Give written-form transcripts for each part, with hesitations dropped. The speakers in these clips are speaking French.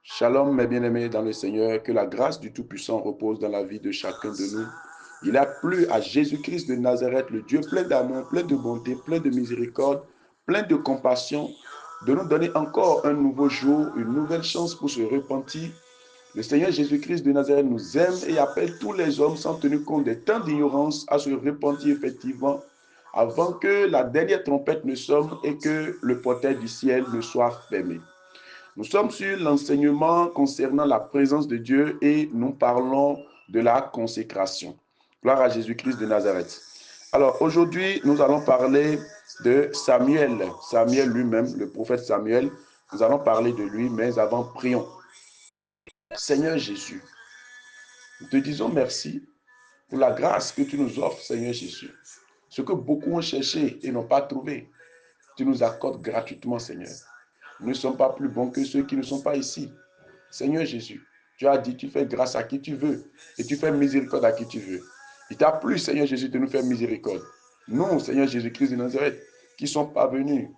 Shalom, mes bien-aimés dans le Seigneur, que la grâce du Tout-Puissant repose dans la vie de chacun de nous. Il a plu à Jésus-Christ de Nazareth, le Dieu plein d'amour, plein de bonté, plein de miséricorde, plein de compassion, de nous donner encore un nouveau jour, une nouvelle chance pour se repentir. Le Seigneur Jésus-Christ de Nazareth nous aime et appelle tous les hommes sans tenir compte des temps d'ignorance à se repentir effectivement avant que la dernière trompette ne sonne et que le portail du ciel ne soit fermé. Nous sommes sur l'enseignement concernant la présence de Dieu et nous parlons de la consécration. Gloire à Jésus-Christ de Nazareth. Alors aujourd'hui, nous allons parler de Samuel. Samuel lui-même, le prophète Samuel. Nous allons parler de lui, mais avant, prions. Seigneur Jésus, nous te disons merci pour la grâce que tu nous offres, Seigneur Jésus. Ce que beaucoup ont cherché et n'ont pas trouvé, tu nous accordes gratuitement, Seigneur. Nous ne sommes pas plus bons que ceux qui ne sont pas ici. Seigneur Jésus, tu as dit, tu fais grâce à qui tu veux et tu fais miséricorde à qui tu veux. Il t'a plu, Seigneur Jésus, de nous faire miséricorde. Nous, Seigneur Jésus-Christ de Nazareth, qui sommes parvenus,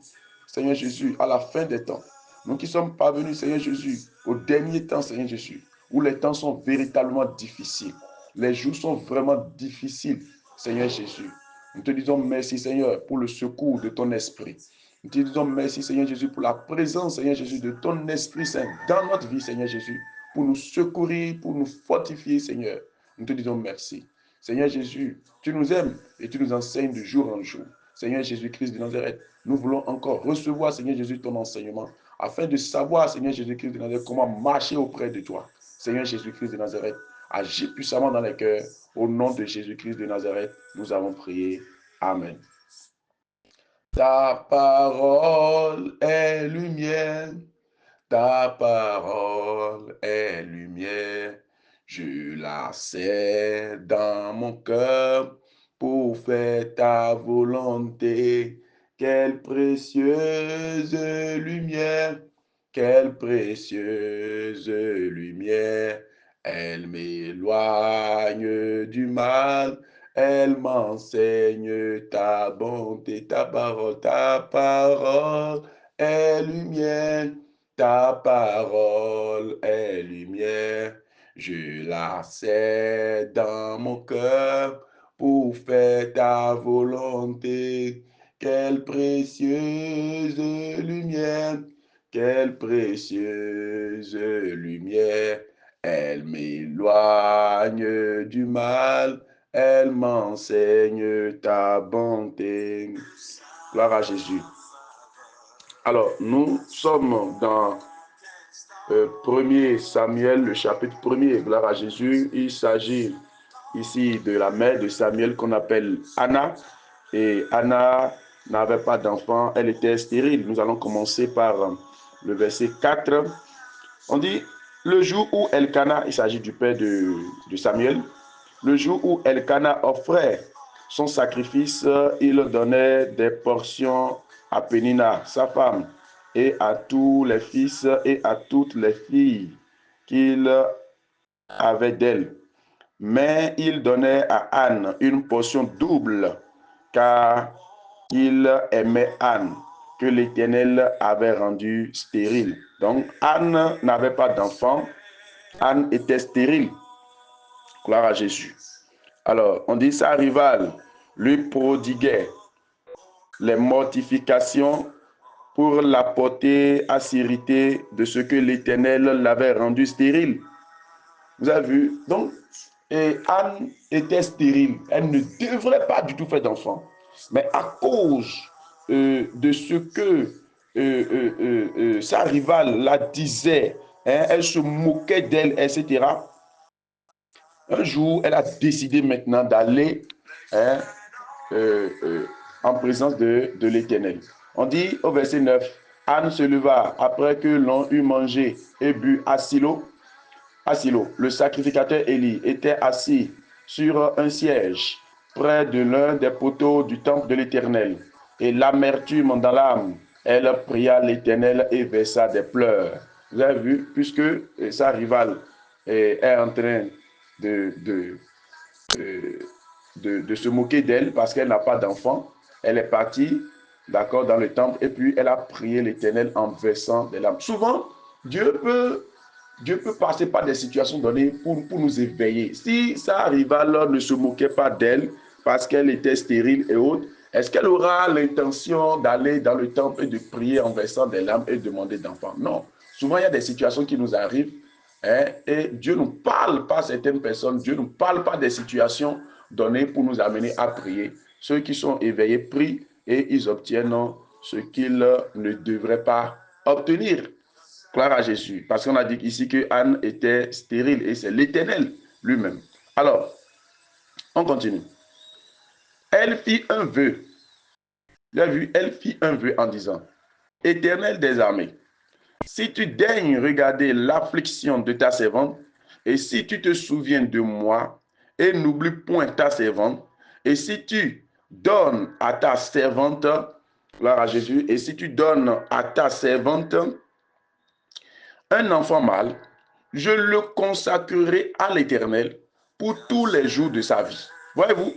Seigneur Jésus, à la fin des temps. Nous qui sommes parvenus, Seigneur Jésus, au dernier temps, Seigneur Jésus, où les temps sont véritablement difficiles. Les jours sont vraiment difficiles, Seigneur Jésus. Nous te disons merci, Seigneur, pour le secours de ton esprit. Nous te disons merci, Seigneur Jésus, pour la présence, Seigneur Jésus, de ton Esprit Saint dans notre vie, Seigneur Jésus, pour nous secourir, pour nous fortifier, Seigneur. Nous te disons merci. Seigneur Jésus, tu nous aimes et tu nous enseignes de jour en jour. Seigneur Jésus-Christ de Nazareth, nous voulons encore recevoir, Seigneur Jésus, ton enseignement, afin de savoir, Seigneur Jésus-Christ de Nazareth, comment marcher auprès de toi. Seigneur Jésus-Christ de Nazareth, agis puissamment dans les cœurs. Au nom de Jésus-Christ de Nazareth, nous avons prié. Amen. Ta parole est lumière, ta parole est lumière. Je la sais dans mon cœur pour faire ta volonté. Quelle précieuse lumière, quelle précieuse lumière. Elle m'éloigne du mal. Elle m'enseigne ta bonté, ta parole est lumière, ta parole est lumière. Je la sais dans mon cœur pour faire ta volonté. Quelle précieuse lumière, quelle précieuse lumière. Elle m'éloigne du mal. Elle m'enseigne ta bonté. Gloire à Jésus. Alors, nous sommes dans 1er Samuel, le chapitre 1er. Gloire à Jésus. Il s'agit ici de la mère de Samuel qu'on appelle Anna. Et Anna n'avait pas d'enfant, elle était stérile. Nous allons commencer par le verset 4. On dit, le jour où Elkana, il s'agit du père de Samuel, le jour où Elkana offrait son sacrifice, il donnait des portions à Pénina, sa femme, et à tous les fils et à toutes les filles qu'il avait d'elle. Mais il donnait à Anne une portion double, car il aimait Anne, que l'Éternel avait rendue stérile. Donc Anne n'avait pas d'enfant, Anne était stérile. Gloire à Jésus. Alors, on dit sa rivale lui prodiguait les mortifications pour la porter à s'irriter de ce que l'Éternel l'avait rendu stérile. Vous avez vu? Donc, Anne était stérile. Elle ne devrait pas du tout faire d'enfant. Mais à cause de ce que sa rivale la disait, hein, elle se moquait d'elle, etc. Un jour, elle a décidé maintenant d'aller hein, en présence de l'Éternel. On dit au verset 9, Anne se leva après que l'on eut mangé et bu à Silo. À Silo, le sacrificateur Élie était assis sur un siège près de l'un des poteaux du temple de l'Éternel. Et l'amertume dans l'âme, elle pria l'Éternel et versa des pleurs. Vous avez vu, puisque sa rivale est en train de se moquer d'elle parce qu'elle n'a pas d'enfant. Elle est partie, d'accord, dans le temple et puis elle a prié l'Éternel en versant des larmes. Souvent, Dieu peut Dieu peut passer par des situations données pour nous éveiller. Si sa rivale ne se moquait pas d'elle parce qu'elle était stérile et autres, est-ce qu'elle aura l'intention d'aller dans le temple et de prier en versant des larmes et demander d'enfants? Non. Souvent, il y a des situations qui nous arrivent, hein, et Dieu ne nous parle pas à certaines personnes, Dieu ne nous parle pas des situations données pour nous amener à prier. Ceux qui sont éveillés prient et ils obtiennent ce qu'ils ne devraient pas obtenir. Gloire à Jésus. Parce qu'on a dit ici que Anne était stérile et c'est l'Éternel lui-même. Alors, on continue. Elle fit un vœu. Vous avez vu, elle fit un vœu en disant, Éternel des armées, si tu daignes regarder l'affliction de ta servante, et si tu te souviens de moi, et n'oublie point ta servante, et si tu donnes à ta servante, gloire à Jésus, et si tu donnes à ta servante un enfant mâle, je le consacrerai à l'Éternel pour tous les jours de sa vie. Voyez-vous,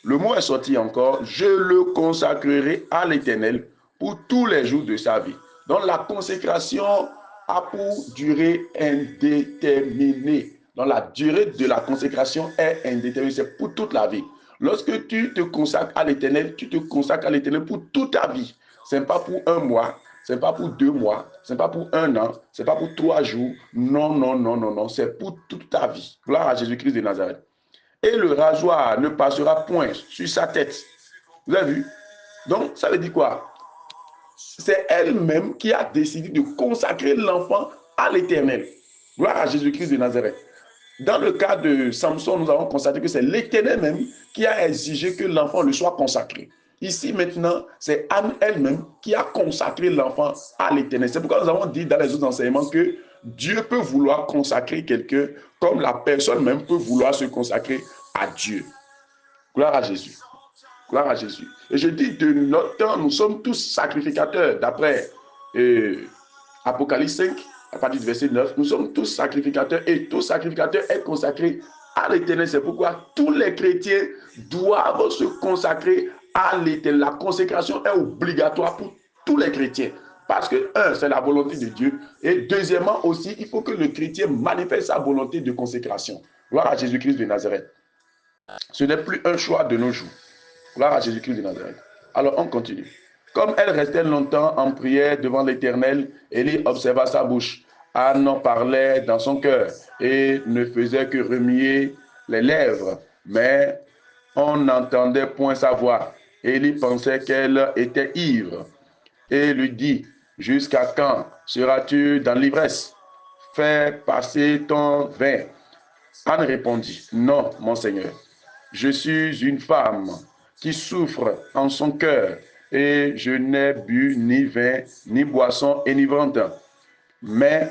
le mot est sorti encore, je le consacrerai à l'Éternel pour tous les jours de sa vie. Donc la consécration a pour durée indéterminée. Donc la durée de la consécration est indéterminée, c'est pour toute la vie. Lorsque tu te consacres à l'Éternel, tu te consacres à l'Éternel pour toute ta vie. Ce n'est pas pour un mois, ce n'est pas pour 2 mois, ce n'est pas pour 1 an, ce n'est pas pour 3 jours. Non, non, non, non, non, c'est pour toute ta vie. Gloire à Jésus-Christ de Nazareth. Et le rasoir ne passera point sur sa tête. Vous avez vu? Donc, ça veut dire quoi? C'est elle-même qui a décidé de consacrer l'enfant à l'Éternel. Gloire à Jésus-Christ de Nazareth. Dans le cas de Samson, nous avons constaté que c'est l'Éternel même qui a exigé que l'enfant le soit consacré. Ici maintenant, c'est Anne elle-même qui a consacré l'enfant à l'Éternel. C'est pourquoi nous avons dit dans les autres enseignements que Dieu peut vouloir consacrer quelqu'un comme la personne même peut vouloir se consacrer à Dieu. Gloire à Jésus. Gloire à Jésus. Et je dis de notre temps, nous sommes tous sacrificateurs. D'après Apocalypse 5, à partir du verset 9, nous sommes tous sacrificateurs et tout sacrificateur est consacré à l'Éternel. C'est pourquoi tous les chrétiens doivent se consacrer à l'Éternel. La consécration est obligatoire pour tous les chrétiens. Parce que, un, c'est la volonté de Dieu. Et deuxièmement aussi, il faut que le chrétien manifeste sa volonté de consécration. Gloire à Jésus-Christ de Nazareth. Ce n'est plus un choix de nos jours. Gloire à Jésus-Christ de Nazareth. Alors, on continue. Comme elle restait longtemps en prière devant l'Éternel, Élie observa sa bouche. Anne parlait dans son cœur et ne faisait que remuer les lèvres, mais on n'entendait point sa voix. Élie pensait qu'elle était ivre et lui dit, jusqu'à quand seras-tu dans l'ivresse? Fais passer ton vin. Anne répondit, non, mon Seigneur, je suis une femme qui souffre en son cœur et je n'ai bu ni vin, ni boisson enivrante, mais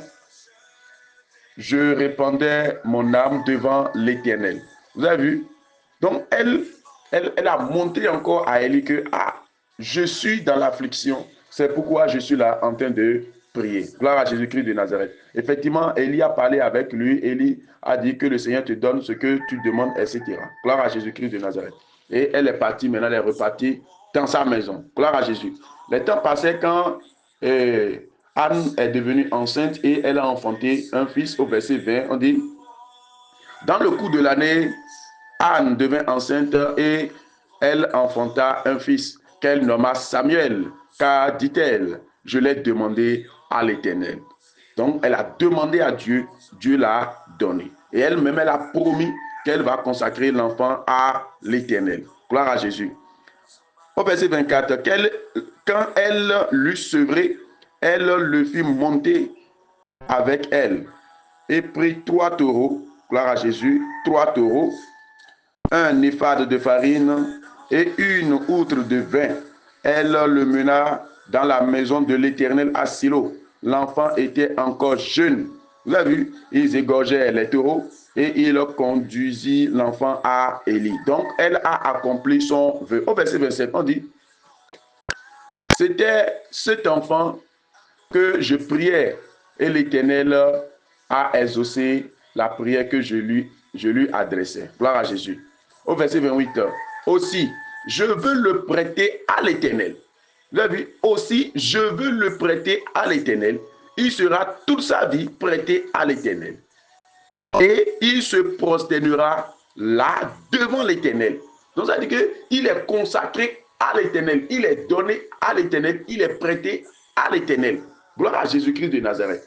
je répandais mon âme devant l'Éternel. Vous avez vu? Donc, elle a montré encore à Élie que, je suis dans l'affliction, c'est pourquoi je suis là en train de prier. Gloire à Jésus-Christ de Nazareth. Effectivement, Élie a parlé avec lui. Élie a dit que le Seigneur te donne ce que tu demandes, etc. Gloire à Jésus-Christ de Nazareth. Et elle est partie, maintenant elle est repartie dans sa maison. Gloire à Jésus. Les temps passaient quand Anne est devenue enceinte et elle a enfanté un fils. Au verset 20, on dit, dans le cours de l'année, Anne devint enceinte et elle enfanta un fils qu'elle nomma Samuel, car, dit-elle, je l'ai demandé à l'Éternel. Donc, elle a demandé à Dieu, Dieu l'a donné. Et elle-même, elle a promis qu'elle va consacrer l'enfant à l'Éternel. Gloire à Jésus. Au verset 24, quand elle l'eut sevré, elle le fit monter avec elle et prit 3 taureaux, gloire à Jésus, 3 taureaux, un éphade de farine et une outre de vin. Elle le mena dans la maison de l'Éternel à Silo. L'enfant était encore jeune. Vous avez vu, ils égorgeaient les taureaux et il conduisit l'enfant à Élie. Donc, elle a accompli son vœu. Au verset 27, on dit, c'était cet enfant que je priais et l'Éternel a exaucé la prière que je lui adressais. Gloire à Jésus. Au verset 28, aussi, je veux le prêter à l'Éternel. Vous avez vu, aussi, je veux le prêter à l'Éternel il sera toute sa vie prêté à l'Éternel. Et il se prosternera là devant l'Éternel. Donc ça veut dire qu'il est consacré à l'Éternel, il est donné à l'Éternel, il est prêté à l'Éternel. Gloire à Jésus-Christ de Nazareth.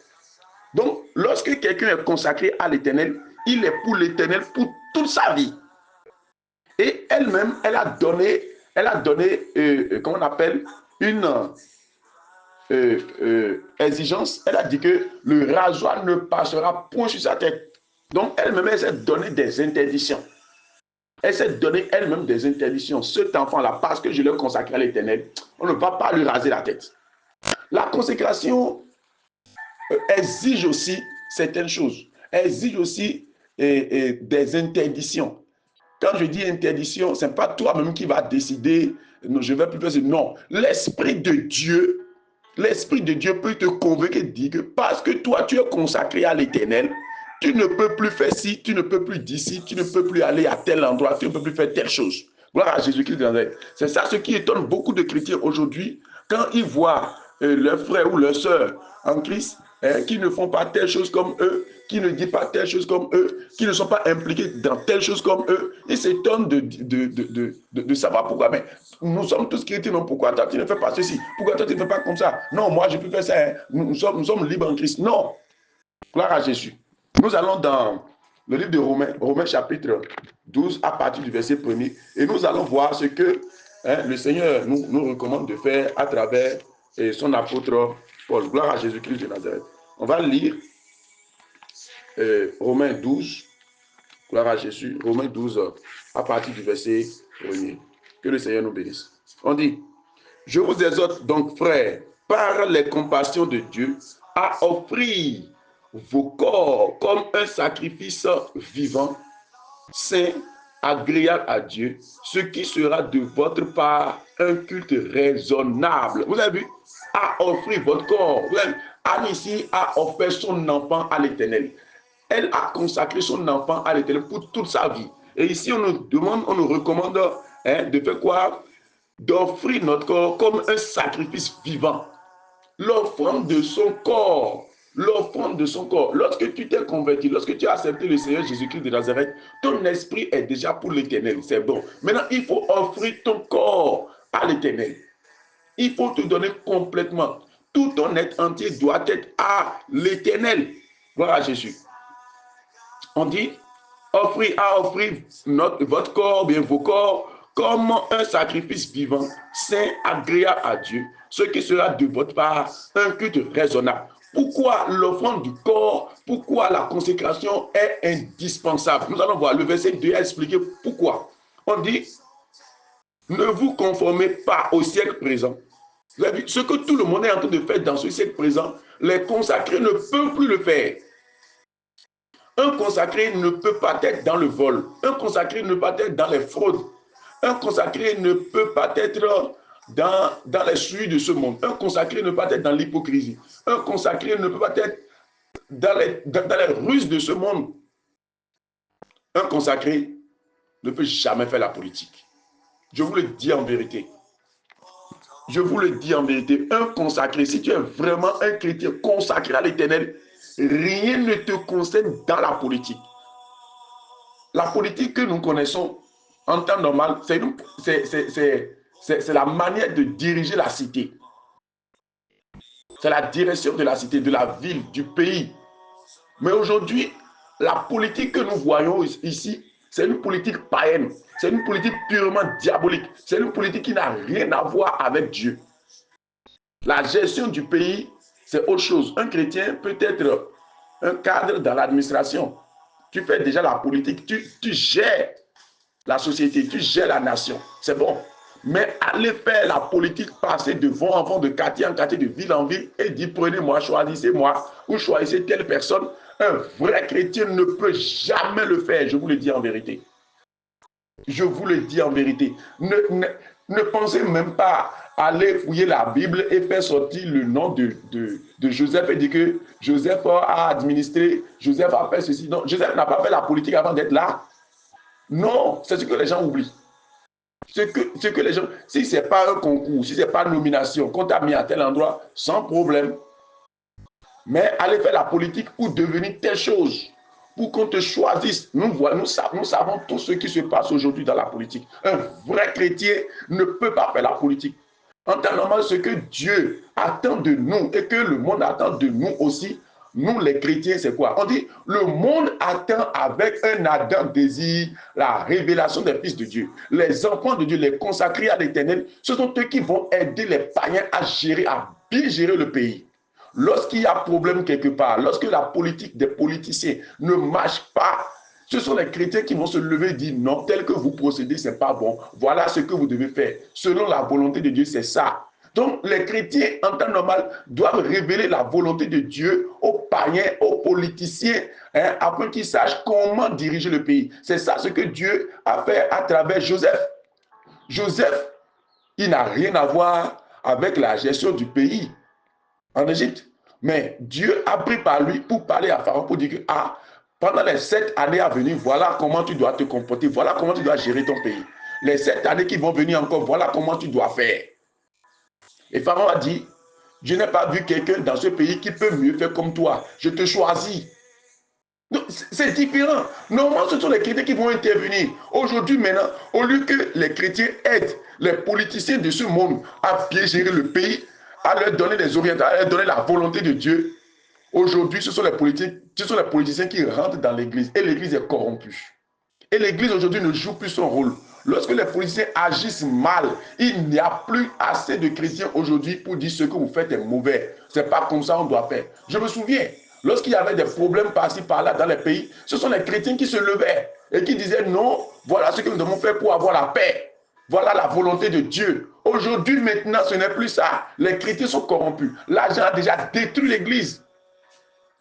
Donc, lorsque quelqu'un est consacré à l'Éternel, il est pour l'Éternel pour toute sa vie. Et elle-même, elle a donné, comment on appelle, une exigence. Elle a dit que le rasoir ne passera point sur sa tête. Donc, elle-même, elle s'est donné des interdictions. Elle s'est donné elle-même des interdictions. Cet enfant-là, parce que je l'ai consacré à l'Éternel, on ne va pas lui raser la tête. La consécration exige aussi certaines choses. Exige aussi des interdictions. Quand je dis interdiction, ce n'est pas toi-même qui vas décider, non, je vais plus faire ça. Non, l'Esprit de Dieu peut te convaincre et dire que parce que toi, tu es consacré à l'Éternel, tu ne peux plus faire ci, tu ne peux plus d'ici, tu ne peux plus aller à tel endroit, tu ne peux plus faire telle chose. Gloire à Jésus-Christ. C'est ça ce qui étonne beaucoup de chrétiens aujourd'hui quand ils voient leurs frères ou leurs sœurs en Christ qui ne font pas telle chose comme eux, qui ne disent pas telle chose comme eux, qui ne sont pas impliqués dans telle chose comme eux. Ils s'étonnent de savoir pourquoi. Mais nous sommes tous chrétiens, non? Pourquoi toi tu ne fais pas ceci? Pourquoi toi tu ne fais pas comme ça? Non, moi je peux faire ça. Hein. Nous sommes libres en Christ. Non. Gloire à Jésus. Nous allons dans le livre de Romains chapitre 12 à partir du verset 1er et nous allons voir ce que le Seigneur nous recommande de faire à travers son apôtre Paul. Gloire à Jésus-Christ de Nazareth. On va lire Romains 12, gloire à Jésus, Romains 12 à partir du verset 1er. Que le Seigneur nous bénisse. On dit, je vous exhorte donc, frères, par les compassions de Dieu, à offrir vos corps comme un sacrifice vivant, saint, agréable à Dieu, ce qui sera de votre part un culte raisonnable. Vous avez vu? À offrir votre corps. Anne ici a offert son enfant à l'Éternel. Elle a consacré son enfant à l'Éternel pour toute sa vie. Et ici, on nous demande, on nous recommande de faire quoi? D'offrir notre corps comme un sacrifice vivant. L'offrande de son corps. L'offrande de son corps. Lorsque tu t'es converti, lorsque tu as accepté le Seigneur Jésus-Christ de Nazareth, ton esprit est déjà pour l'Éternel. C'est bon. Maintenant, il faut offrir ton corps à l'Éternel. Il faut te donner complètement. Tout ton être entier doit être à l'Éternel. Gloire à Jésus. On dit, offrir votre corps, bien vos corps, comme un sacrifice vivant, saint, agréable à Dieu, ce qui sera de votre part un culte raisonnable. Pourquoi l'offrande du corps, pourquoi la consécration est indispensable? Nous allons voir le verset 2 à expliquer pourquoi. On dit, ne vous conformez pas au siècle présent. Vous avez vu, ce que tout le monde est en train de faire dans ce siècle présent, les consacrés ne peuvent plus le faire. Un consacré ne peut pas être dans le vol. Un consacré ne peut pas être dans les fraudes. Un consacré ne peut pas être dans les souilles de ce monde. Un consacré ne peut pas être dans l'hypocrisie. Un consacré ne peut pas être dans les ruses de ce monde. Un consacré ne peut jamais faire la politique. Je vous le dis en vérité. Je vous le dis en vérité. Un consacré, si tu es vraiment un chrétien consacré à l'Éternel, rien ne te concerne dans la politique. La politique que nous connaissons en temps normal, c'est la manière de diriger la cité. C'est la direction de la cité, de la ville, du pays. Mais aujourd'hui, la politique que nous voyons ici, c'est une politique païenne. C'est une politique purement diabolique. C'est une politique qui n'a rien à voir avec Dieu. La gestion du pays, c'est autre chose. Un chrétien peut être un cadre dans l'administration. Tu fais déjà la politique, tu gères la société, tu gères la nation. C'est bon. Mais aller faire la politique, passer de vent en vent, de quartier en quartier, de ville en ville, et dire prenez-moi, choisissez-moi, ou choisissez telle personne, un vrai chrétien ne peut jamais le faire, je vous le dis en vérité. Je vous le dis en vérité. Ne pensez même pas aller fouiller la Bible et faire sortir le nom de Joseph et dire que Joseph a administré, Joseph a fait ceci. Non, Joseph n'a pas fait la politique avant d'être là. Non, c'est ce que les gens oublient. Ce que les gens, si ce n'est pas un concours, si ce n'est pas une nomination, qu'on t'a mis à tel endroit, sans problème. Mais aller faire la politique pour devenir telle chose, pour qu'on te choisisse. Nous savons tout ce qui se passe aujourd'hui dans la politique. Un vrai chrétien ne peut pas faire la politique. En temps normal, ce que Dieu attend de nous et que le monde attend de nous aussi, nous les chrétiens, c'est quoi? On dit, le monde attend avec un ardent désir la révélation des fils de Dieu. Les enfants de Dieu, les consacrés à l'éternel, ce sont eux qui vont aider les païens à gérer, à bien gérer le pays. Lorsqu'il y a problème quelque part, lorsque la politique des politiciens ne marche pas, ce sont les chrétiens qui vont se lever et dire non, tel que vous procédez, ce n'est pas bon. Voilà ce que vous devez faire. Selon la volonté de Dieu, c'est ça. Donc, les chrétiens, en temps normal, doivent révéler la volonté de Dieu aux païens, aux politiciens, hein, afin qu'ils sachent comment diriger le pays. C'est ça ce que Dieu a fait à travers Joseph. Joseph, il n'a rien à voir avec la gestion du pays en Égypte. Mais Dieu a pris par lui pour parler à Pharaon, pour dire que pendant les 7 années à venir, voilà comment tu dois te comporter, voilà comment tu dois gérer ton pays. Les 7 années qui vont venir encore, voilà comment tu dois faire. Et Pharaon a dit, je n'ai pas vu quelqu'un dans ce pays qui peut mieux faire comme toi. Je te choisis. C'est différent. Normalement, ce sont les chrétiens qui vont intervenir. Aujourd'hui, maintenant, au lieu que les chrétiens aident les politiciens de ce monde à bien gérer le pays, à leur donner des orientations, à leur donner la volonté de Dieu, aujourd'hui, ce sont les politiciens qui rentrent dans l'église et l'église est corrompue. Et l'église aujourd'hui ne joue plus son rôle. Lorsque les politiciens agissent mal, il n'y a plus assez de chrétiens aujourd'hui pour dire ce que vous faites est mauvais. Ce n'est pas comme ça qu'on doit faire. Je me souviens, lorsqu'il y avait des problèmes par-ci, par-là dans les pays, ce sont les chrétiens qui se levaient et qui disaient non, voilà ce que nous devons faire pour avoir la paix. Voilà la volonté de Dieu. Aujourd'hui, maintenant, ce n'est plus ça. Les chrétiens sont corrompus. L'argent a déjà détruit l'église.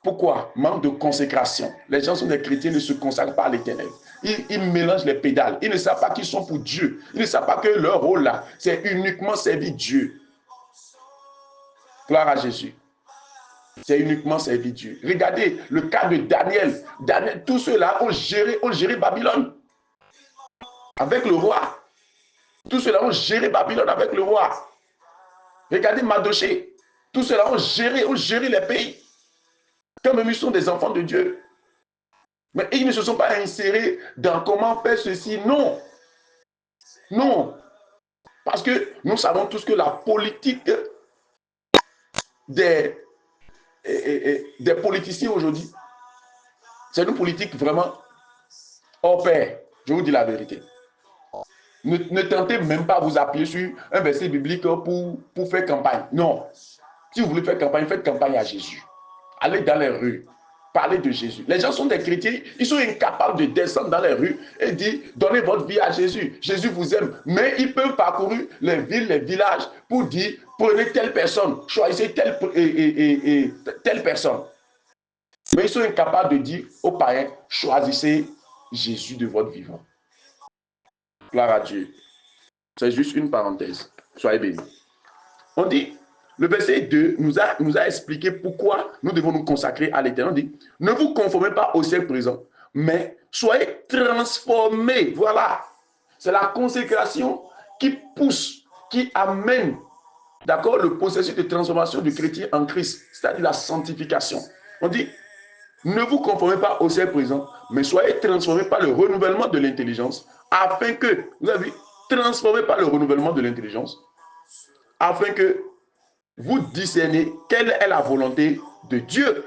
Pourquoi? Manque de consécration. Les gens sont des chrétiens, ne se consacrent pas à l'éternel. Ils mélangent les pédales. Ils ne savent pas qu'ils sont pour Dieu. Ils ne savent pas que leur rôle là, c'est uniquement servir Dieu. Gloire à Jésus. C'est uniquement servir Dieu. Regardez le cas de Daniel. Tous ceux-là ont géré Babylone avec le roi. Tous ceux-là ont géré Babylone avec le roi. Regardez Mardoché. Tous ceux-là ont géré les pays. Quand même ils sont des enfants de Dieu. Mais ils ne se sont pas insérés dans comment faire ceci. Non. Non. Parce que nous savons tous que la politique des politiciens aujourd'hui, c'est une politique vraiment hors pair. Je vous dis la vérité. Ne tentez même pas de vous appuyer sur un verset biblique pour faire campagne. Non. Si vous voulez faire campagne, faites campagne à Jésus. Allez dans les rues. Parler de Jésus. Les gens sont des chrétiens, ils sont incapables de descendre dans les rues et dire, donnez votre vie à Jésus. Jésus vous aime. Mais ils peuvent parcourir les villes, les villages pour dire, prenez telle personne, choisissez telle personne. Mais ils sont incapables de dire aux païens, choisissez Jésus de votre vivant. Gloire à Dieu. C'est juste une parenthèse. Soyez bénis. On dit, le verset 2 nous a expliqué pourquoi nous devons nous consacrer à l'éternel. On dit, ne vous conformez pas au siècle présent, mais soyez transformés. Voilà. C'est la consécration qui pousse, qui amène, d'accord, le processus de transformation du chrétien en Christ, c'est-à-dire la sanctification. On dit, ne vous conformez pas au siècle présent, mais soyez transformés par le renouvellement de l'intelligence, afin que, vous avez vu, transformés par le renouvellement de l'intelligence, afin que vous discernez quelle est la volonté de Dieu.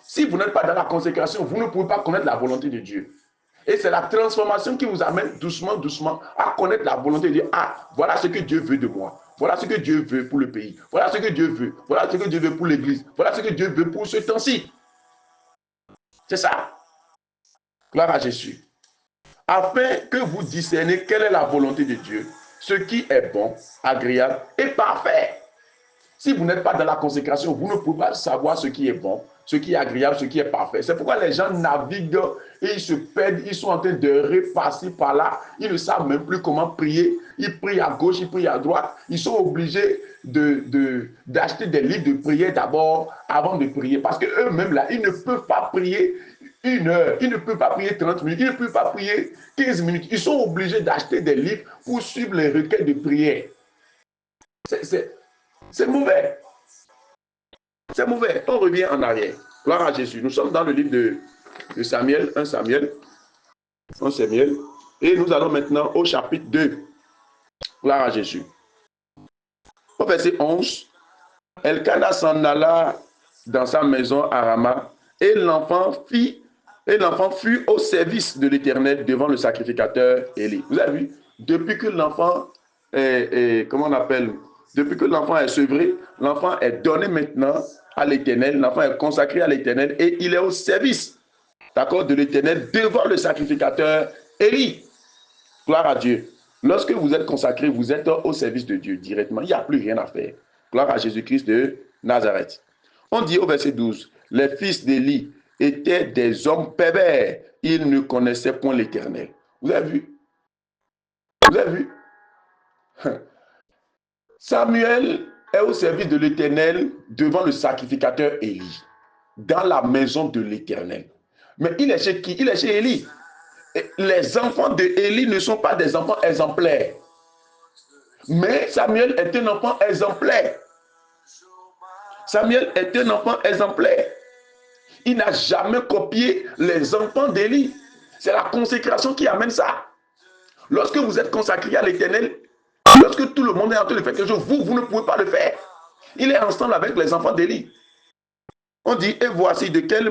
Si vous n'êtes pas dans la consécration, vous ne pouvez pas connaître la volonté de Dieu. Et c'est la transformation qui vous amène doucement, doucement à connaître la volonté de Dieu. Ah, voilà ce que Dieu veut de moi. Voilà ce que Dieu veut pour le pays. Voilà ce que Dieu veut. Voilà ce que Dieu veut pour l'église. Voilà ce que Dieu veut pour ce temps-ci. C'est ça. Gloire à Jésus. Afin que vous discerniez quelle est la volonté de Dieu, ce qui est bon, agréable et parfait. Si vous n'êtes pas dans la consécration, vous ne pouvez pas savoir ce qui est bon, ce qui est agréable, ce qui est parfait. C'est pourquoi les gens naviguent et ils se perdent, ils sont en train de repasser par là. Ils ne savent même plus comment prier. Ils prient à gauche, ils prient à droite. Ils sont obligés d'acheter des livres de prière d'abord avant de prier. Parce qu'eux-mêmes, là, ils ne peuvent pas prier 1 heure, ils ne peuvent pas prier 30 minutes, ils ne peuvent pas prier 15 minutes. Ils sont obligés d'acheter des livres pour suivre les requêtes de prière. C'est mauvais. C'est mauvais. On revient en arrière. Gloire à Jésus. Nous sommes dans le livre de Samuel, 1 Samuel, 1 Samuel. Et nous allons maintenant au chapitre 2. Gloire à Jésus. Au verset 11, Elkana s'en alla dans sa maison à Rama, et l'enfant fut au service de l'Éternel devant le sacrificateur Élie. Vous avez vu, depuis que l'enfant comment on appelle, depuis que l'enfant est sevré, l'enfant est donné maintenant à l'Éternel, l'enfant est consacré à l'Éternel et il est au service, d'accord, de l'Éternel devant le sacrificateur Élie. Gloire à Dieu. Lorsque vous êtes consacré, vous êtes au service de Dieu directement. Il n'y a plus rien à faire. Gloire à Jésus-Christ de Nazareth. On dit au verset 12, les fils d'Élie étaient des hommes pervers. Ils ne connaissaient point l'Éternel. Vous avez vu? Vous avez vu? Samuel est au service de l'Éternel devant le sacrificateur Élie, dans la maison de l'Éternel. Mais il est chez qui? Il est chez Élie. Les enfants de Élie ne sont pas des enfants exemplaires. Mais Samuel est un enfant exemplaire. Samuel est un enfant exemplaire. Il n'a jamais copié les enfants d'Élie. C'est la consécration qui amène ça. Lorsque vous êtes consacré à l'Éternel, lorsque tout le monde est en train de faire quelque chose, vous ne pouvez pas le faire. Il est ensemble avec les enfants d'Élie. On dit, et voici quelle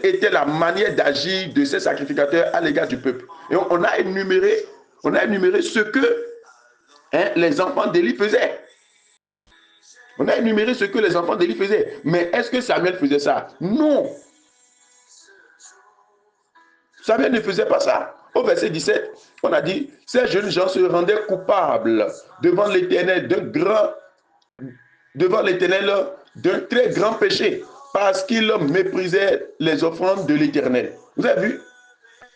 était la manière d'agir de ces sacrificateurs à l'égard du peuple. Et on a énuméré ce que les enfants d'Élie faisaient. On a énuméré ce que les enfants d'Élie faisaient. Mais est-ce que Samuel faisait ça? Non. Samuel ne faisait pas ça. Au verset 17, on a dit, ces jeunes gens se rendaient coupables devant l'Éternel d'un très grand péché, parce qu'ils méprisaient les offrandes de l'Éternel. Vous avez vu?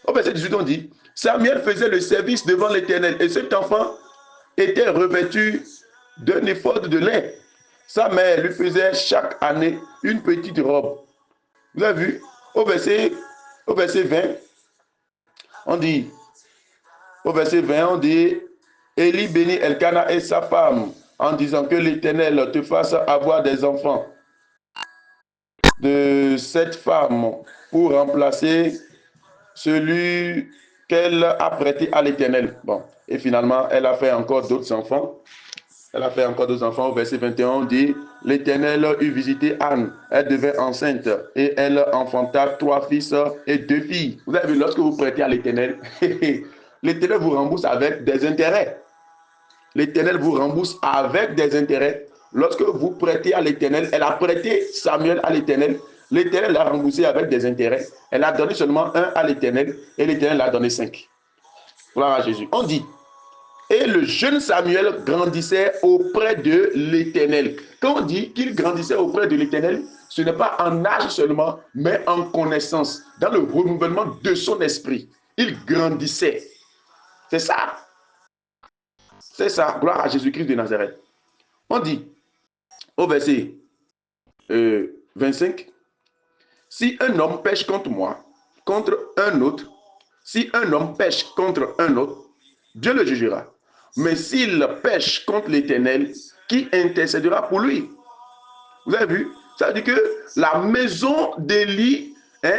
Au verset 18, on dit, Samuel faisait le service devant l'Éternel, et cet enfant était revêtu d'un éphod de lin. Sa mère lui faisait chaque année une petite robe. Vous avez vu? Au verset 20, on dit, Élie bénit Elkana et sa femme en disant que l'Éternel te fasse avoir des enfants de cette femme pour remplacer celui qu'elle a prêté à l'Éternel. Bon, et finalement, elle a fait encore d'autres enfants. Au verset 21, on dit, l'Éternel eut visité Anne. Elle devint enceinte et elle enfanta 3 fils et 2 filles. Vous avez vu, lorsque vous prêtez à l'Éternel, l'Éternel vous rembourse avec des intérêts. L'Éternel vous rembourse avec des intérêts. Lorsque vous prêtez à l'Éternel, elle a prêté Samuel à l'Éternel. L'Éternel l'a remboursé avec des intérêts. Elle a donné seulement 1 à l'Éternel et l'Éternel l'a donné 5. Gloire à Jésus. On dit, et le jeune Samuel grandissait auprès de l'Éternel. Quand on dit qu'il grandissait auprès de l'Éternel, ce n'est pas en âge seulement, mais en connaissance, dans le renouvellement de son esprit. Il grandissait. C'est ça. C'est ça. Gloire à Jésus-Christ de Nazareth. On dit, au verset 25, si un homme pêche contre moi, contre un autre, si un homme pêche contre un autre, Dieu le jugera. Mais s'il pêche contre l'Éternel, qui intercédera pour lui? Vous avez vu? Ça veut dire que la maison d'Élie,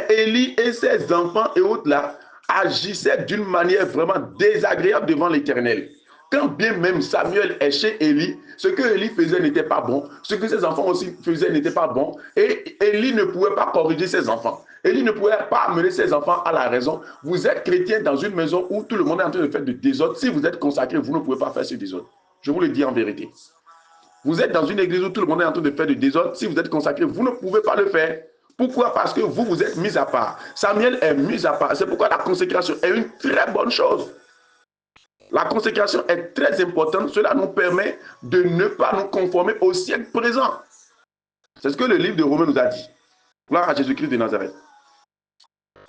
Élie et ses enfants et autres là, agissaient d'une manière vraiment désagréable devant l'Éternel. Quand bien même Samuel est chez Élie, ce que Élie faisait n'était pas bon, ce que ses enfants aussi faisaient n'était pas bon, et Élie ne pouvait pas corriger ses enfants. Élie ne pouvait pas amener ses enfants à la raison. Vous êtes chrétien dans une maison où tout le monde est en train de faire du désordre. Si vous êtes consacré, vous ne pouvez pas faire ce désordre. Je vous le dis en vérité. Vous êtes dans une église où tout le monde est en train de faire du désordre. Si vous êtes consacré, vous ne pouvez pas le faire. Pourquoi? Parce que vous êtes mis à part. Samuel est mis à part. C'est pourquoi la consécration est une très bonne chose. La consécration est très importante. Cela nous permet de ne pas nous conformer au siècle présent. C'est ce que le livre de Romains nous a dit. Gloire à Jésus-Christ de Nazareth.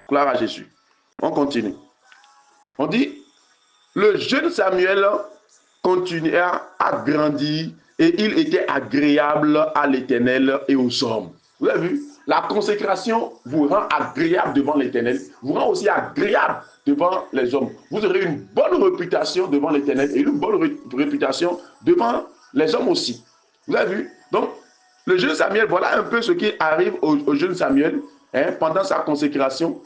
Gloire à Jésus. On continue. On dit, le jeune Samuel continua à grandir et il était agréable à l'Éternel et aux hommes. Vous avez vu? La consécration vous rend agréable devant l'Éternel, vous rend aussi agréable devant les hommes. Vous aurez une bonne réputation devant l'Éternel et une bonne réputation devant les hommes aussi. Vous avez vu? Donc, le jeune Samuel, voilà un peu ce qui arrive au jeune Samuel pendant sa consécration.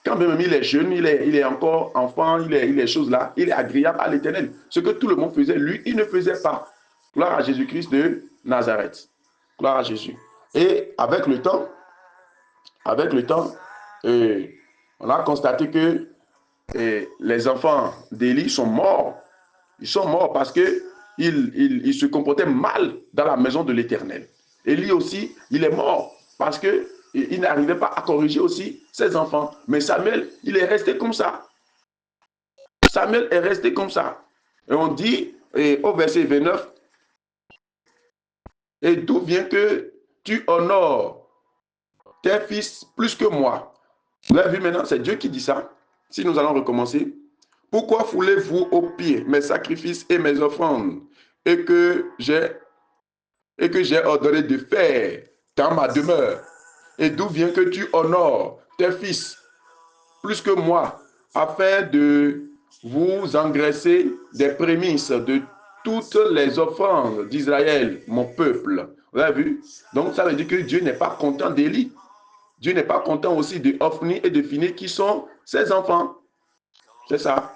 Quand même il est jeune, il est encore enfant, il est choses là, il est agréable à l'Éternel. Ce que tout le monde faisait, lui, il ne faisait pas. Gloire à Jésus-Christ de Nazareth. Gloire à Jésus. Et avec le temps, on a constaté que les enfants d'Élie sont morts. Ils sont morts parce qu'ils se comportaient mal dans la maison de l'Éternel. Élie aussi, il est mort parce qu'il n'arrivait pas à corriger aussi ses enfants. Mais Samuel, il est resté comme ça. Samuel est resté comme ça. Et on dit au verset 29, « Et d'où vient que tu honores tes fils plus que moi ?» Vous avez vu maintenant, c'est Dieu qui dit ça. Si nous allons recommencer. « Pourquoi foulez-vous aux pieds mes sacrifices et mes offrandes et que j'ai ordonné de faire dans ma demeure? Et d'où vient que tu honores tes fils plus que moi, afin de vous engraisser des prémices de toutes les offrandes d'Israël, mon peuple. » Vous avez vu? Donc ça veut dire que Dieu n'est pas content d'Élie. Dieu n'est pas content aussi de Ophni et de Phiné qui sont ses enfants. C'est ça.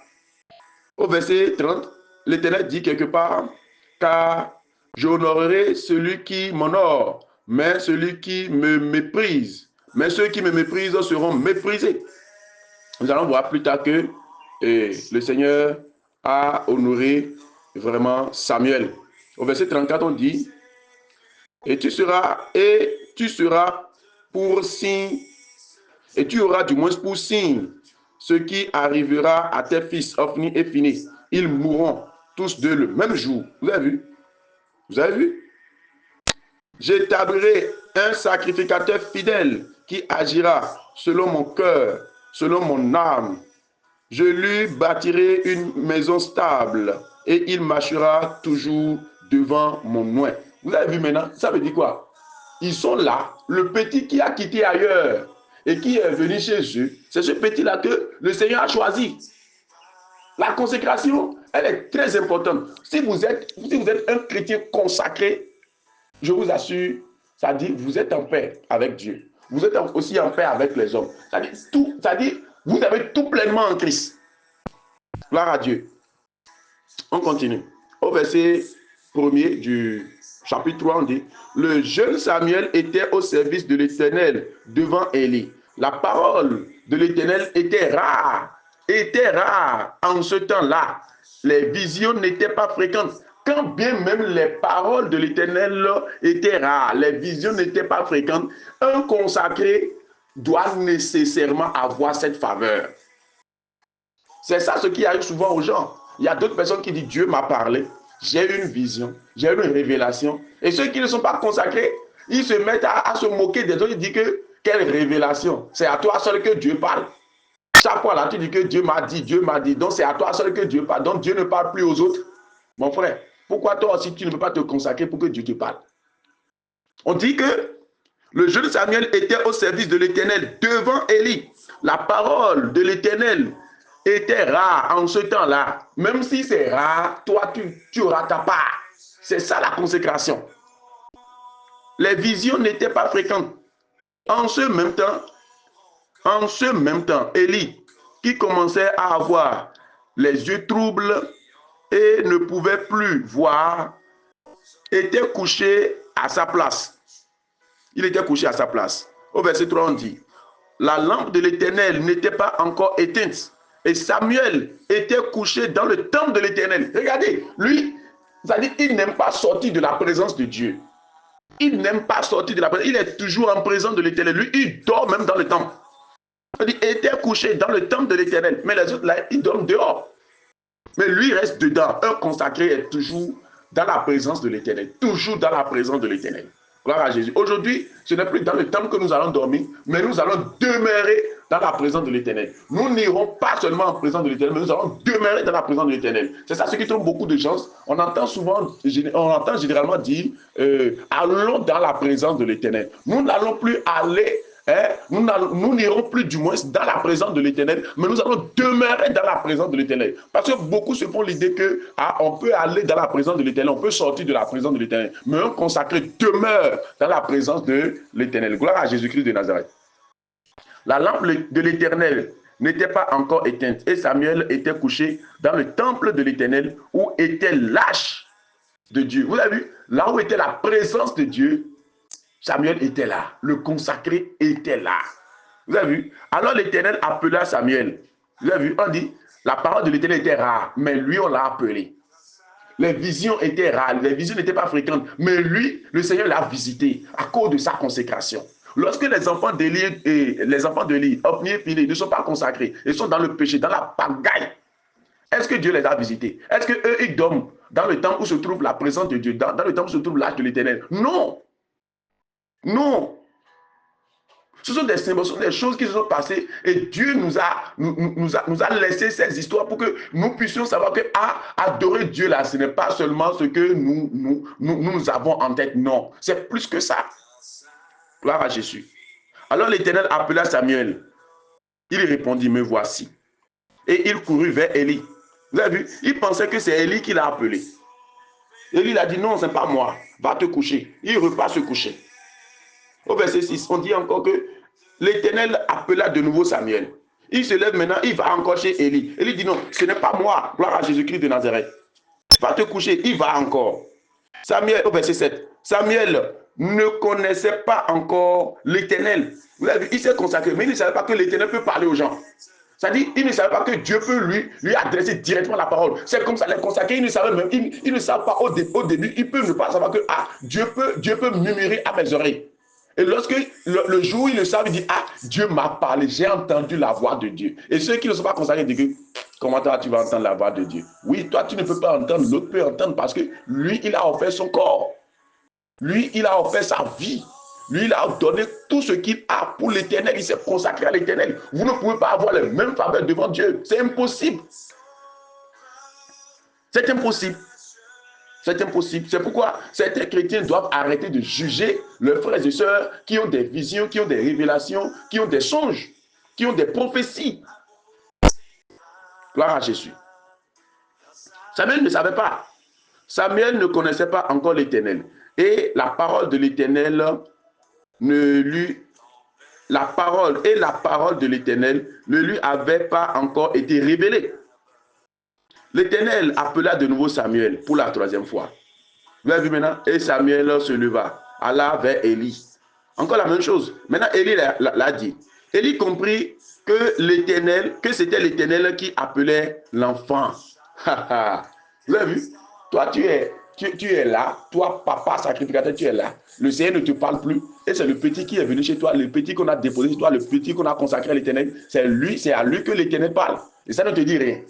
Au verset 30, l'Éternel dit quelque part, « Car j'honorerai celui qui m'honore, mais celui qui me méprise. Mais ceux qui me méprisent seront méprisés. » Nous allons voir plus tard que le Seigneur a honoré vraiment Samuel. Au verset 34, on dit, « Et tu seras pour signe, et tu auras du moins pour signe ce qui arrivera à tes fils, Ophni et Phiné. Ils mourront tous deux le même jour. » Vous avez vu? Vous avez vu? « J'établirai un sacrificateur fidèle qui agira selon mon cœur, selon mon âme. Je lui bâtirai une maison stable et il marchera toujours devant mon oint. » Vous avez vu maintenant? Ça veut dire quoi? Ils sont là. Le petit qui a quitté ailleurs et qui est venu chez eux, c'est ce petit-là que le Seigneur a choisi. La consécration, elle est très importante. Si vous êtes un chrétien consacré, je vous assure, ça dit vous êtes en paix avec Dieu. Vous êtes aussi en paix avec les hommes. Ça dit vous avez tout pleinement en Christ. Gloire à Dieu. On continue. Au verset 1er du chapitre 3, on dit, « Le jeune Samuel était au service de l'Éternel devant Élie. La parole de l'Éternel était rare en ce temps-là. Les visions n'étaient pas fréquentes. » Quand bien même les paroles de l'Éternel étaient rares, les visions n'étaient pas fréquentes, un consacré doit nécessairement avoir cette faveur. C'est ça ce qui arrive souvent aux gens. Il y a d'autres personnes qui disent, Dieu m'a parlé, j'ai une vision, j'ai une révélation. Et ceux qui ne sont pas consacrés, ils se mettent à se moquer des autres. Ils disent que, quelle révélation? C'est à toi seul que Dieu parle. Chaque fois là, tu dis que Dieu m'a dit, Dieu m'a dit. Donc c'est à toi seul que Dieu parle. Donc Dieu ne parle plus aux autres. Mon frère, pourquoi toi aussi tu ne peux pas te consacrer pour que Dieu te parle? On dit que le jeune Samuel était au service de l'Éternel devant Élie. La parole de l'Éternel était rare en ce temps-là. Même si c'est rare, toi, tu auras ta part. C'est ça la consécration. Les visions n'étaient pas fréquentes. En ce même temps, Élie, qui commençait à avoir les yeux troubles et ne pouvait plus voir, était couché à sa place. Il était couché à sa place. Au verset 3, on dit, « La lampe de l'Éternel n'était pas encore éteinte. Et Samuel était couché dans le temple de l'Éternel. » Regardez, lui, c'est-à-dire il n'aime pas sortir de la présence de Dieu. Il n'aime pas sortir de la présence. Il est toujours en présence de l'Éternel. Lui, il dort même dans le temple. Il était couché dans le temple de l'Éternel. Mais les autres, là, ils dorment dehors. Mais lui reste dedans. Un consacré est toujours dans la présence de l'Éternel. Toujours dans la présence de l'Éternel. Gloire à Jésus. Aujourd'hui, ce n'est plus dans le temple que nous allons dormir, mais nous allons demeurer dans la présence de l'Éternel. Nous n'irons pas seulement en présence de l'Éternel, mais nous allons demeurer dans la présence de l'Éternel. C'est ça ce qui trompe beaucoup de gens. On entend généralement dire allons dans la présence de l'Éternel. Nous n'allons plus aller nous n'irons plus du moins dans la présence de l'Éternel, mais nous allons demeurer dans la présence de l'Éternel. Parce que beaucoup se font l'idée que on peut aller dans la présence de l'Éternel, on peut sortir de la présence de l'Éternel, mais un consacré demeure dans la présence de l'Éternel. Gloire à Jésus-Christ de Nazareth. La lampe de l'Éternel n'était pas encore éteinte et Samuel était couché dans le temple de l'Éternel où était l'arche de Dieu. Vous avez vu, là où était la présence de Dieu, Samuel était là, le consacré était là. Vous avez vu? Alors l'Éternel appela Samuel. Vous avez vu? On dit, la parole de l'Éternel était rare, mais lui, on l'a appelé. Les visions étaient rares, les visions n'étaient pas fréquentes, mais lui, le Seigneur l'a visité à cause de sa consécration. Lorsque les enfants d'Élie, Hophni et Phiné, ne sont pas consacrés, ils sont dans le péché, dans la pagaille, est-ce que Dieu les a visités? Est-ce qu'eux, ils dorment dans le temps où se trouve la présence de Dieu, dans le temps où se trouve l'arche de l'Éternel? Non! Non! Ce sont des symboles, ce sont des choses qui se sont passées et Dieu nous a laissé ces histoires pour que nous puissions savoir que adorer Dieu là, ce n'est pas seulement ce que nous avons en tête, non. C'est plus que ça. Gloire à Jésus. Alors l'Éternel appela Samuel. Il répondit, me voici. Et il courut vers Élie. Vous avez vu? Il pensait que c'est Élie qui l'a appelé. Élie a dit, non, ce n'est pas moi. Va te coucher. Il repart se coucher. Au verset 6, on dit encore que l'Éternel appela de nouveau Samuel. Il se lève maintenant, il va encore chez Élie. Élie dit non, ce n'est pas moi. Gloire à Jésus-Christ de Nazareth. Va te coucher, il va encore. Samuel, au verset 7, Samuel ne connaissait pas encore l'Éternel. Vous avez vu, il s'est consacré, mais il ne savait pas que l'Éternel peut parler aux gens. C'est-à-dire, il ne savait pas que Dieu peut lui adresser directement la parole. C'est comme ça, les consacrés, ils ne savaient même, ils ne savent pas au début, ils peuvent ne pas savoir que Dieu peut murmurer à mes oreilles. Et lorsque le jour où ils le savent, ils disent, Dieu m'a parlé, j'ai entendu la voix de Dieu. Et ceux qui ne sont pas consacrés disent, comment toi tu vas entendre la voix de Dieu? Oui, toi tu ne peux pas entendre, l'autre peut entendre parce que lui, il a offert son corps. Lui, il a offert sa vie. Lui, il a donné tout ce qu'il a pour l'Éternel. Il s'est consacré à l'Éternel. Vous ne pouvez pas avoir les mêmes faveurs devant Dieu. C'est impossible. C'est impossible. C'est impossible. C'est pourquoi certains chrétiens doivent arrêter de juger leurs frères et sœurs qui ont des visions, qui ont des révélations, qui ont des songes, qui ont des prophéties. Gloire à Jésus. Samuel ne savait pas. Samuel ne connaissait pas encore l'Éternel. Et la parole de l'Éternel la parole de l'Éternel ne lui avait pas encore été révélée. L'Éternel appela de nouveau Samuel pour la troisième fois. Vous avez vu maintenant? Et Samuel se leva, alla vers Élie. Encore la même chose. Maintenant, Élie l'a dit. Élie comprit que c'était l'Éternel qui appelait l'enfant. Vous avez vu? Toi, tu es là. Toi, papa sacrificateur, tu es là. Le Seigneur ne te parle plus. Et c'est le petit qui est venu chez toi, le petit qu'on a déposé chez toi, le petit qu'on a consacré à l'Éternel. C'est à lui que l'Éternel parle. Et ça ne te dit rien.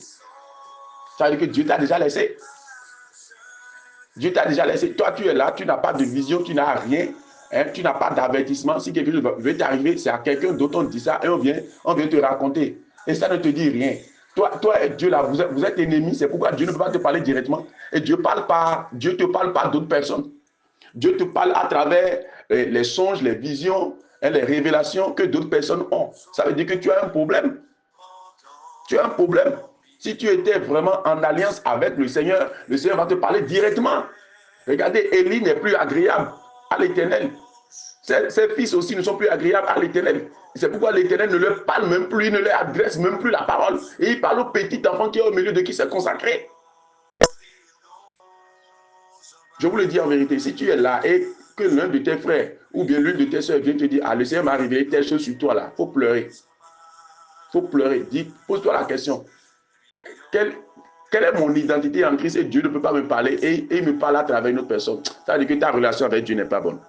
Ça veut dire que Dieu t'a déjà laissé. Dieu t'a déjà laissé. Toi, tu es là, tu n'as pas de vision, tu n'as rien. Hein, tu n'as pas d'avertissement. Si quelque chose veut t'arriver, c'est à quelqu'un d'autre on dit ça et on vient te raconter. Et ça ne te dit rien. Toi et Dieu, là, vous êtes ennemis. C'est pourquoi Dieu ne peut pas te parler directement. Et Dieu ne te parle pas d'autres personnes. Dieu te parle à travers les songes, les visions et les révélations que d'autres personnes ont. Ça veut dire que tu as un problème. Tu as un problème. Si tu étais vraiment en alliance avec le Seigneur va te parler directement. Regardez, Élie n'est plus agréable à l'Éternel. Ses fils aussi ne sont plus agréables à l'Éternel. C'est pourquoi l'Éternel ne leur parle même plus, il ne leur adresse même plus la parole. Et il parle au petit enfant qui est au milieu de qui s'est consacré. Je vous le dis en vérité, si tu es là et que l'un de tes frères ou bien l'une de tes soeurs vient te dire, le Seigneur m'a révélé telle chose sur toi là, il faut pleurer. Il faut pleurer. Pose-toi la question. Quelle est mon identité en Christ et Dieu ne peut pas me parler et il me parle à travers une autre personne. Ça veut dire que ta relation avec Dieu n'est pas bonne.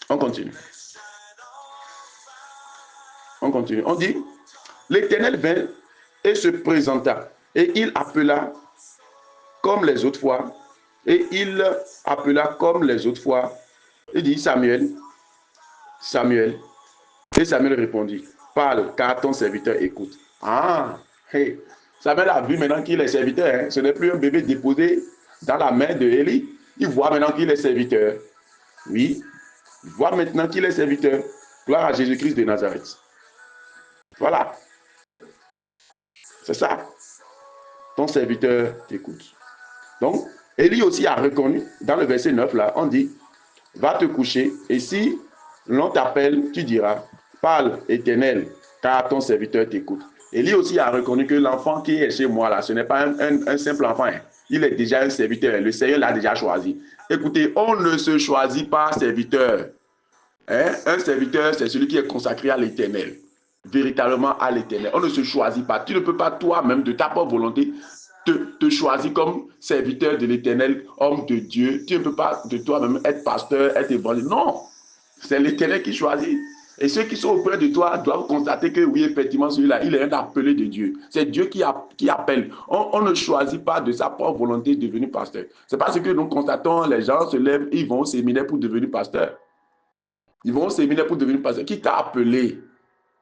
On continue. On continue. On dit, l'Éternel vint et se présenta et il appela comme les autres fois. Et il appela comme les autres fois. Il dit, Samuel, Samuel. Et Samuel répondit, parle car ton serviteur écoute. Hey. Samuel a vu maintenant qu'il est serviteur. Hein. Ce n'est plus un bébé déposé dans la main de Élie. Il voit maintenant qu'il est serviteur. Oui, Vois maintenant qu'il est serviteur. Gloire à Jésus-Christ de Nazareth. Voilà. C'est ça. Ton serviteur t'écoute. Donc, Élie aussi a reconnu, dans le verset 9, là, on dit, va te coucher, et si l'on t'appelle, tu diras, parle, Éternel, car ton serviteur t'écoute. Élie aussi a reconnu que l'enfant qui est chez moi, là, ce n'est pas un simple enfant, hein. Il est déjà un serviteur, le Seigneur l'a déjà choisi. Écoutez, on ne se choisit pas serviteur. Hein? Un serviteur, c'est celui qui est consacré à l'Éternel, véritablement à l'Éternel. On ne se choisit pas. Tu ne peux pas toi-même, de ta propre volonté, te choisir comme serviteur de l'Éternel, homme de Dieu. Tu ne peux pas de toi-même être pasteur, être évangéliste. Non, c'est l'Éternel qui choisit. Et ceux qui sont auprès de toi doivent constater que oui, effectivement, celui-là, il est un appelé de Dieu. C'est Dieu qui appelle. On ne choisit pas de sa propre volonté de devenir pasteur. C'est parce que nous constatons, les gens se lèvent, ils vont au séminaire pour devenir pasteur. Ils vont au séminaire pour devenir pasteur. Qui t'a appelé?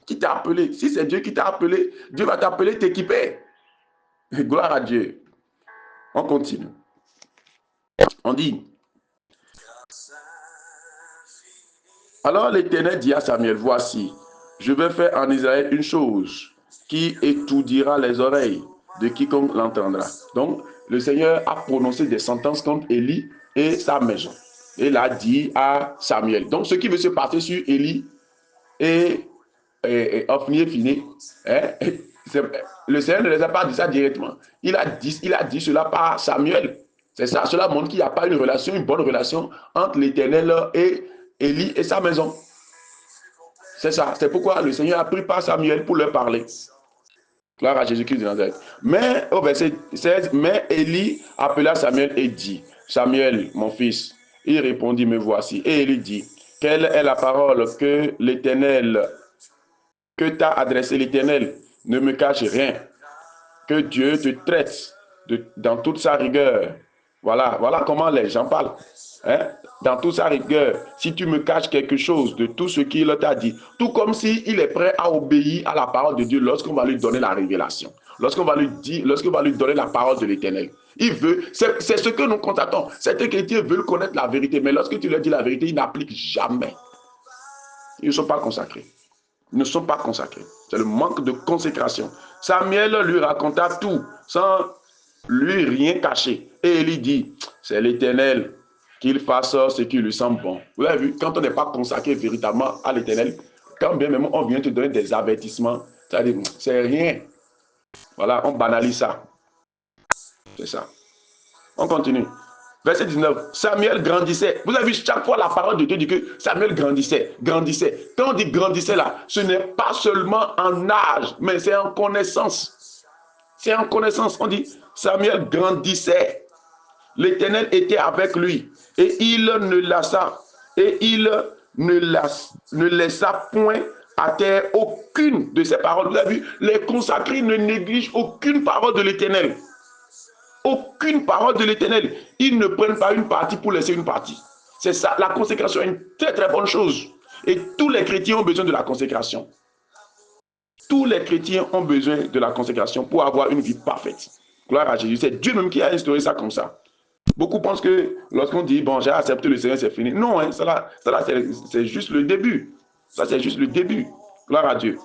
Qui t'a appelé? Si c'est Dieu qui t'a appelé, Dieu va t'appeler, t'équiper. Gloire à Dieu. On continue. On dit, alors l'Éternel dit à Samuel, voici, je vais faire en Israël une chose qui étourdira les oreilles de quiconque l'entendra. Donc, le Seigneur a prononcé des sentences contre Élie et sa maison. Et l'a dit à Samuel. Donc, ce qui veut se passer sur Élie et Ophni et Phiné, hein, le Seigneur ne les a pas dit ça directement. Il a dit cela par Samuel. C'est ça. Cela montre qu'il n'y a pas une relation, une bonne relation entre l'Éternel et Élie et sa maison. C'est ça. C'est pourquoi le Seigneur a pris par Samuel pour leur parler. Gloire à Jésus-Christ de Nazareth. Mais au verset 16, mais Élie appela Samuel et dit, Samuel, mon fils. Il répondit, me voici. Et Élie dit, quelle est la parole que l'Éternel, que t'a adressé l'Éternel? Ne me cache rien. Que Dieu te traite dans toute sa rigueur. Voilà comment les gens parlent. Hein? Dans toute sa rigueur, si tu me caches quelque chose de tout ce qu'il t'a dit, tout comme s'il est prêt à obéir à la parole de Dieu lorsqu'on va lui donner la révélation, lorsqu'on va lui donner la parole de l'Éternel. Il veut, c'est ce que nous constatons. Certains chrétiens veulent connaître la vérité, mais lorsque tu leur dis la vérité, ils n'appliquent jamais. Ils ne sont pas consacrés. Ils ne sont pas consacrés. C'est le manque de consécration. Samuel lui raconta tout, sans lui rien cacher. Et il lui dit, c'est l'Éternel qu'il fasse ce qui lui semble bon. Vous avez vu, quand on n'est pas consacré véritablement à l'Éternel, quand bien même on vient te donner des avertissements, c'est-à-dire, c'est rien. Voilà, on banalise ça. C'est ça. On continue. Verset 19, Samuel grandissait. Vous avez vu, chaque fois la parole de Dieu dit que Samuel grandissait, grandissait. Quand on dit grandissait là, ce n'est pas seulement en âge, mais c'est en connaissance. C'est en connaissance. On dit, Samuel grandissait. L'Éternel était avec lui. Et il ne laissa point à terre aucune de ses paroles. Vous avez vu, les consacrés ne négligent aucune parole de l'Éternel. Aucune parole de l'Éternel. Ils ne prennent pas une partie pour laisser une partie. C'est ça. La consécration est une très très bonne chose. Et tous les chrétiens ont besoin de la consécration. Tous les chrétiens ont besoin de la consécration pour avoir une vie parfaite. Gloire à Jésus. C'est Dieu même qui a instauré ça comme ça. Beaucoup pensent que lorsqu'on dit, bon, j'ai accepté le Seigneur, c'est fini. Non, hein, ça c'est juste le début. Ça, c'est juste le début. Gloire à Dieu.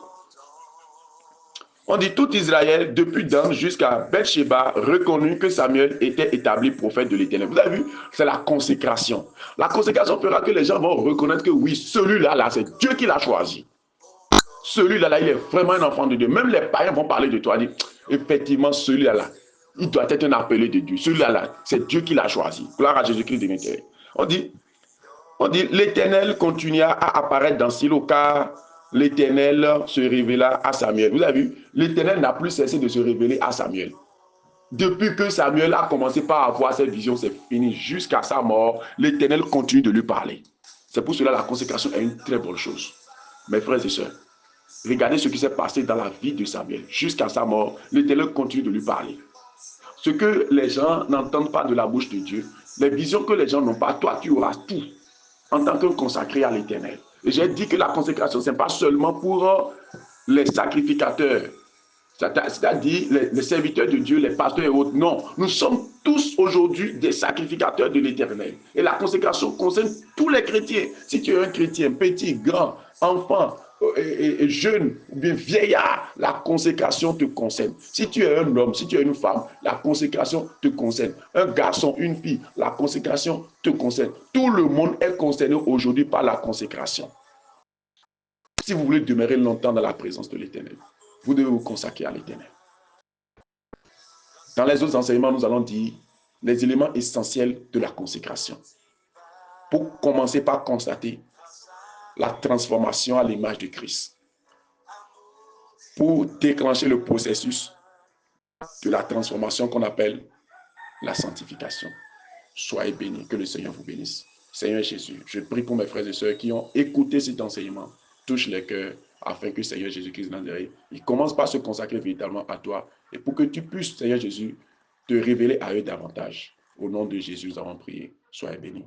On dit tout Israël, depuis Dan jusqu'à Bathsheba, reconnut que Samuel était établi prophète de l'Éternel. Vous avez vu, c'est la consécration. La consécration fera que les gens vont reconnaître que oui, celui-là, c'est Dieu qui l'a choisi. Celui-là, il est vraiment un enfant de Dieu. Même les païens vont parler de toi, dire, effectivement, celui-là, il doit être un appelé de Dieu. Celui-là, c'est Dieu qui l'a choisi. Gloire à Jésus-Christ de Nazareth. On dit, l'Éternel continua à apparaître dans Silo, car l'Éternel se révéla à Samuel. Vous avez vu, l'Éternel n'a plus cessé de se révéler à Samuel. Depuis que Samuel a commencé par avoir cette vision, c'est fini. Jusqu'à sa mort, l'Éternel continue de lui parler. C'est pour cela que la consécration est une très bonne chose. Mes frères et sœurs, regardez ce qui s'est passé dans la vie de Samuel. Jusqu'à sa mort, l'Éternel continue de lui parler. Ce que les gens n'entendent pas de la bouche de Dieu, les visions que les gens n'ont pas, toi tu auras tout en tant que consacré à l'Éternel. Et j'ai dit que la consécration, ce n'est pas seulement pour les sacrificateurs, c'est-à-dire les serviteurs de Dieu, les pasteurs et autres. Non, nous sommes tous aujourd'hui des sacrificateurs de l'Éternel. Et la consécration concerne tous les chrétiens. Si tu es un chrétien, petit, grand, enfant, jeune ou bien vieillard, la consécration te concerne. Si tu es un homme, si tu es une femme, la consécration te concerne. Un garçon, une fille, la consécration te concerne. Tout le monde est concerné aujourd'hui par la consécration. Si vous voulez demeurer longtemps dans la présence de l'Éternel, vous devez vous consacrer à l'Éternel. Dans les autres enseignements, nous allons dire les éléments essentiels de la consécration. Pour commencer par constater la transformation à l'image de Christ. Pour déclencher le processus de la transformation qu'on appelle la sanctification. Soyez bénis, que le Seigneur vous bénisse. Seigneur Jésus, je prie pour mes frères et sœurs qui ont écouté cet enseignement. Touche les cœurs afin que Seigneur Jésus-Christ Nazareth, il commence par se consacrer véritablement à toi et pour que tu puisses, Seigneur Jésus, te révéler à eux davantage. Au nom de Jésus, nous avons prié. Soyez bénis.